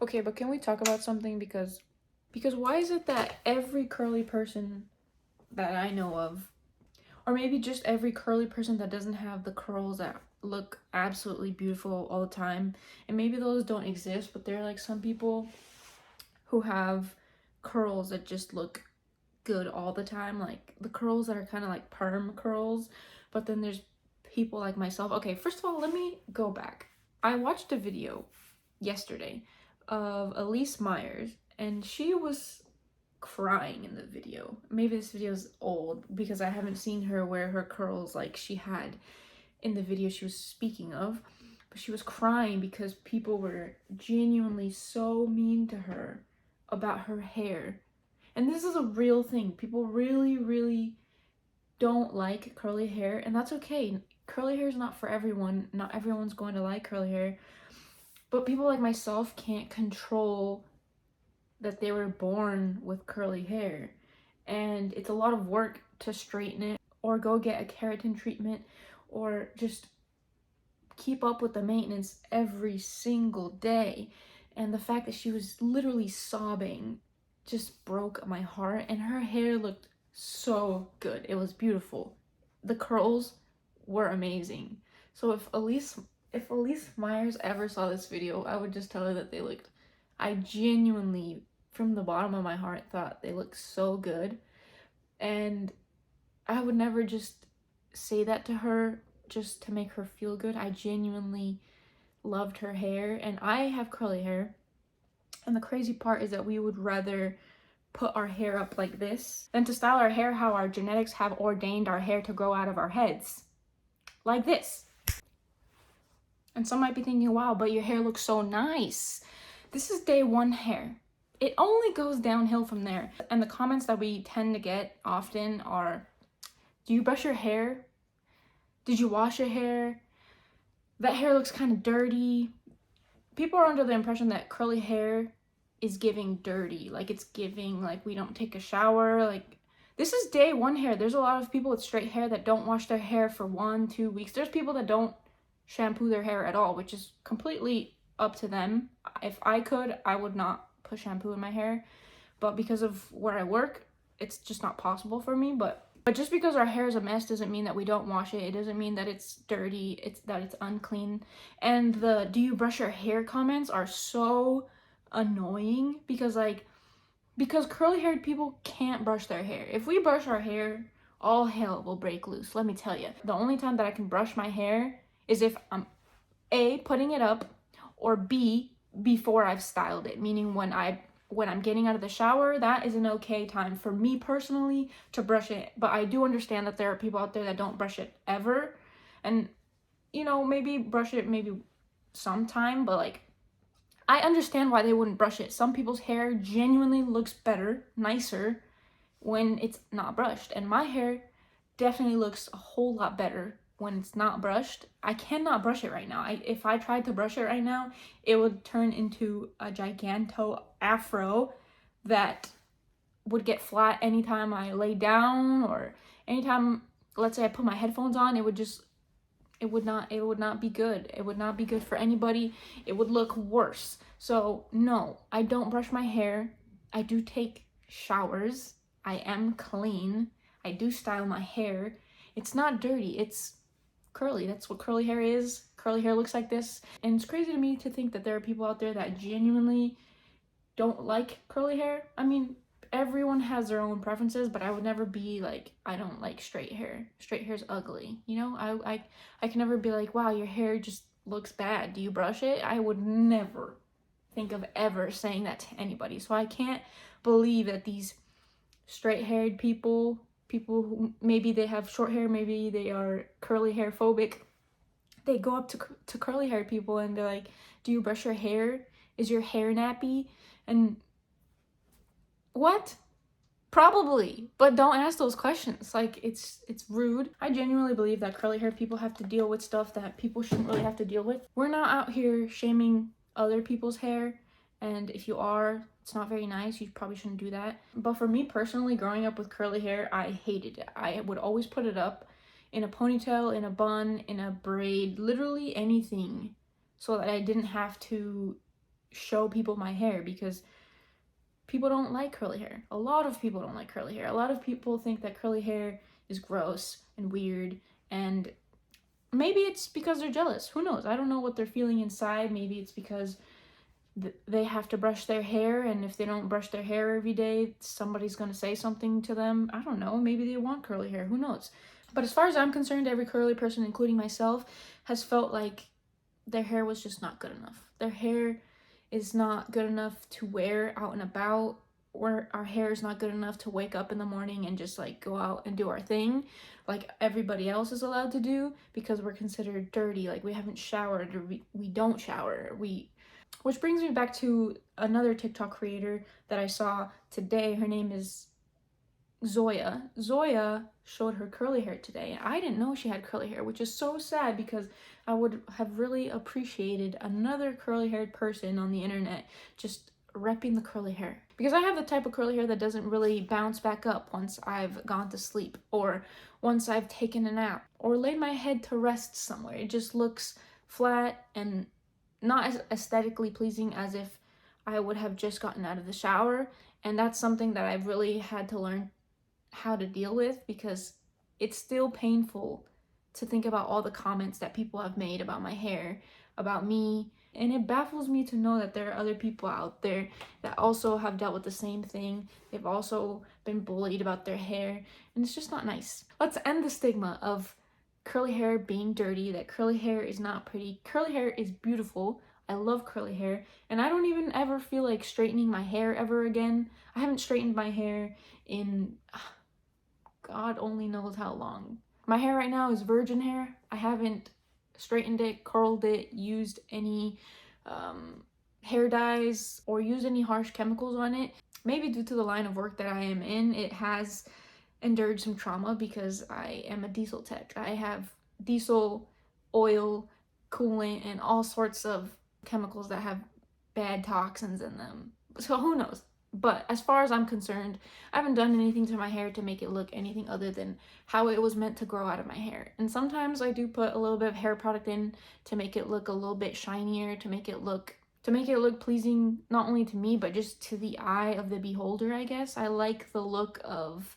Okay, but can we talk about something because why is it that every curly person that I know of, or maybe just every curly person that doesn't have the curls that look absolutely beautiful all the time, and maybe those don't exist, but there are like some people who have curls that just look good all the time, like the curls that are kind of like perm curls, but then there's people like myself. Okay, first of all, let me go back. I watched a video yesterday of Elise Myers, and she was crying in the video. Maybe this video is old because I haven't seen her wear her curls like she had in the video she was speaking of, but she was crying because people were genuinely so mean to her about her hair. And this is a real thing. People really, really don't like curly hair, and that's okay. Curly hair is not for everyone. Not everyone's going to like curly hair. But people like myself can't control that they were born with curly hair. And it's a lot of work to straighten it or go get a keratin treatment or just keep up with the maintenance every single day. And the fact that she was literally sobbing just broke my heart, and her hair looked so good. It was beautiful. The curls were amazing. So if Elise Myers ever saw this video, I would just tell her that they looked, I genuinely from the bottom of my heart thought they looked so good. And I would never just say that to her just to make her feel good. I genuinely loved her hair, and I have curly hair. And the crazy part is that we would rather put our hair up like this than to style our hair how our genetics have ordained our hair to grow out of our heads. Like this. And some might be thinking, wow, but your hair looks so nice. This is day one hair. It only goes downhill from there. And the comments that we tend to get often are, do you brush your hair? Did you wash your hair? That hair looks kind of dirty. People are under the impression that curly hair is giving dirty. Like it's giving, like we don't take a shower. Like this is day one hair. There's a lot of people with straight hair that don't wash their hair for 1-2 weeks. There's people that don't shampoo their hair at all, which is completely up to them. If I could, I would not put shampoo in my hair. But because of where I work, it's just not possible for me. But just because our hair is a mess doesn't mean that we don't wash it. It doesn't mean that it's dirty. It's that it's unclean. And the do you brush your hair comments are so annoying because curly haired people can't brush their hair. If we brush our hair, all hell will break loose. Let me tell you. The only time that I can brush my hair is if I'm A, putting it up, or B, before I've styled it, meaning when I'm getting out of the shower. That is an okay time for me personally to brush it. But I do understand that there are people out there that don't brush it ever. And, maybe brush it maybe sometime, but like, I understand why they wouldn't brush it. Some people's hair genuinely looks better, nicer, when it's not brushed. And my hair definitely looks a whole lot better when it's not brushed. I cannot brush it right now. If I tried to brush it right now, it would turn into a giganto afro that would get flat anytime I lay down, or anytime, let's say I put my headphones on, it would not be good. It would not be good for anybody. It would look worse. So no, I don't brush my hair. I do take showers. I am clean. I do style my hair. It's not dirty. It's curly. That's what curly hair is. Curly hair looks like this. And it's crazy to me to think that there are people out there that genuinely don't like curly hair. I mean, everyone has their own preferences, but I would never be like, I don't like straight hair. Straight hair's ugly. I can never be like, wow, your hair just looks bad. Do you brush it? I would never think of ever saying that to anybody. So I can't believe that these straight-haired people who maybe they have short hair, maybe they are curly hair phobic, they go up to curly haired people and they're like, do you brush your hair? Is your hair nappy? And what? Probably, but don't ask those questions. Like, it's rude. I genuinely believe that curly haired people have to deal with stuff that people shouldn't really have to deal with. We're not out here shaming other people's hair, and if you are, it's not very nice. You probably shouldn't do that. But for me personally, growing up with curly hair, I hated it. I would always put it up in a ponytail, in a bun, in a braid, literally anything, so that I didn't have to show people my hair, because people don't like curly hair. A lot of people don't like curly hair. A lot of people think that curly hair is gross and weird, and maybe it's because they're jealous. Who knows? I don't know what they're feeling inside. Maybe it's because they have to brush their hair, and if they don't brush their hair every day, somebody's going to say something to them. I don't know. Maybe they want curly hair. Who knows? But as far as I'm concerned, every curly person, including myself, has felt like their hair was just not good enough. Their hair is not good enough to wear out and about, or our hair is not good enough to wake up in the morning and just like go out and do our thing like everybody else is allowed to do, because we're considered dirty, like we haven't showered, or we don't shower. Which brings me back to another TikTok creator that I saw today. Her name is Zoya. Zoya showed her curly hair today. I didn't know she had curly hair, which is so sad, because I would have really appreciated another curly haired person on the internet just repping the curly hair. Because I have the type of curly hair that doesn't really bounce back up once I've gone to sleep, or once I've taken a nap, or laid my head to rest somewhere. It just looks flat and not as aesthetically pleasing as if I would have just gotten out of the shower. And that's something that I've really had to learn how to deal with, because it's still painful to think about all the comments that people have made about my hair, about me, and it baffles me to know that there are other people out there that also have dealt with the same thing. They've also been bullied about their hair, and it's just not nice. Let's end the stigma of curly hair being dirty, that curly hair is not pretty. Curly hair is beautiful. I love curly hair, and I don't even ever feel like straightening my hair ever again. I haven't straightened my hair in God only knows how long. My hair right now is virgin hair. I haven't straightened it, curled it, used any hair dyes, or used any harsh chemicals on it. Maybe due to the line of work that I am in, it has endured some trauma, because I am a diesel tech. I have diesel oil, coolant, and all sorts of chemicals that have bad toxins in them. So who knows? But as far as I'm concerned, I haven't done anything to my hair to make it look anything other than how it was meant to grow out of my hair. And sometimes I do put a little bit of hair product in to make it look a little bit shinier, to make it look pleasing not only to me but just to the eye of the beholder, I guess. I like the look of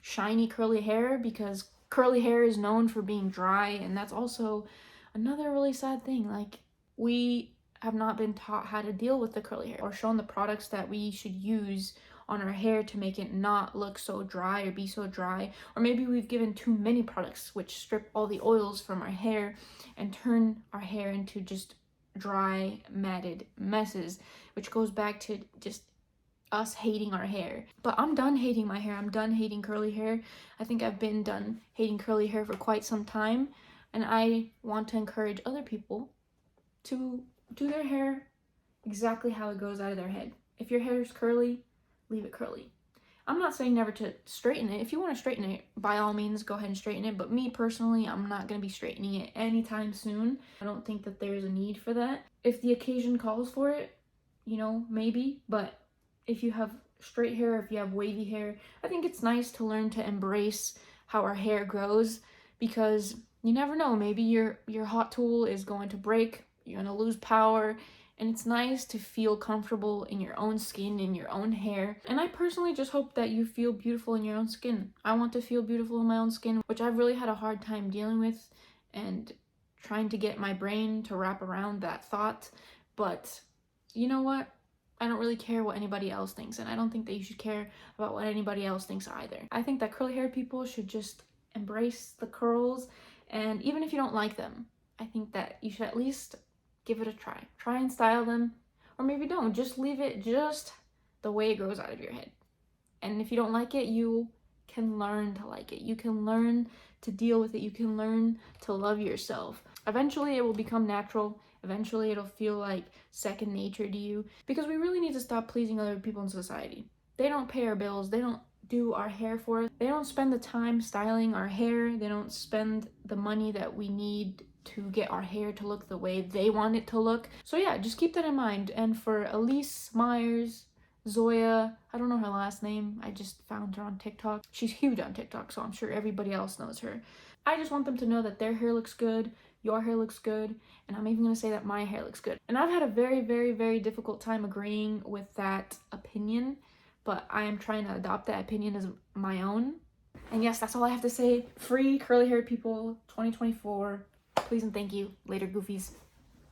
shiny curly hair, because curly hair is known for being dry, and that's also another really sad thing. Like, we have not been taught how to deal with the curly hair, or shown the products that we should use on our hair to make it not look so dry or be so dry. Or maybe we've given too many products which strip all the oils from our hair and turn our hair into just dry, matted messes, which goes back to just us hating our hair. But I'm done hating my hair. I'm done hating curly hair. I think I've been done hating curly hair for quite some time, and I want to encourage other people to do their hair exactly how it grows out of their head. If your hair is curly, leave it curly. I'm not saying never to straighten it. If you want to straighten it, by all means, go ahead and straighten it. But me personally, I'm not going to be straightening it anytime soon. I don't think that there's a need for that. If the occasion calls for it, maybe. But if you have straight hair, if you have wavy hair, I think it's nice to learn to embrace how our hair grows, because you never know. Maybe your hot tool is going to break. You're going to lose power, and it's nice to feel comfortable in your own skin, in your own hair. And I personally just hope that you feel beautiful in your own skin. I want to feel beautiful in my own skin, which I've really had a hard time dealing with and trying to get my brain to wrap around that thought. But you know what? I don't really care what anybody else thinks, and I don't think that you should care about what anybody else thinks either. I think that curly haired people should just embrace the curls, and even if you don't like them, I think that you should at least give it a try. Try and style them, or maybe don't. Just leave it just the way it grows out of your head. And if you don't like it, you can learn to like it. You can learn to deal with it. You can learn to love yourself. Eventually, it will become natural. Eventually, it'll feel like second nature to you, because we really need to stop pleasing other people in society. They don't pay our bills. They don't do our hair for us. They don't spend the time styling our hair. They don't spend the money that we need to get our hair to look the way they want it to look. So yeah, just keep that in mind. And for Elise Myers, Zoya, I don't know her last name, I just found her on TikTok. She's huge on TikTok, so I'm sure everybody else knows her. I just want them to know that their hair looks good, your hair looks good, and I'm even gonna say that my hair looks good. And I've had a very, very, very difficult time agreeing with that opinion, but I am trying to adopt that opinion as my own. And yes, that's all I have to say. Free curly hair people 2024. Please and thank you. Later, goofies.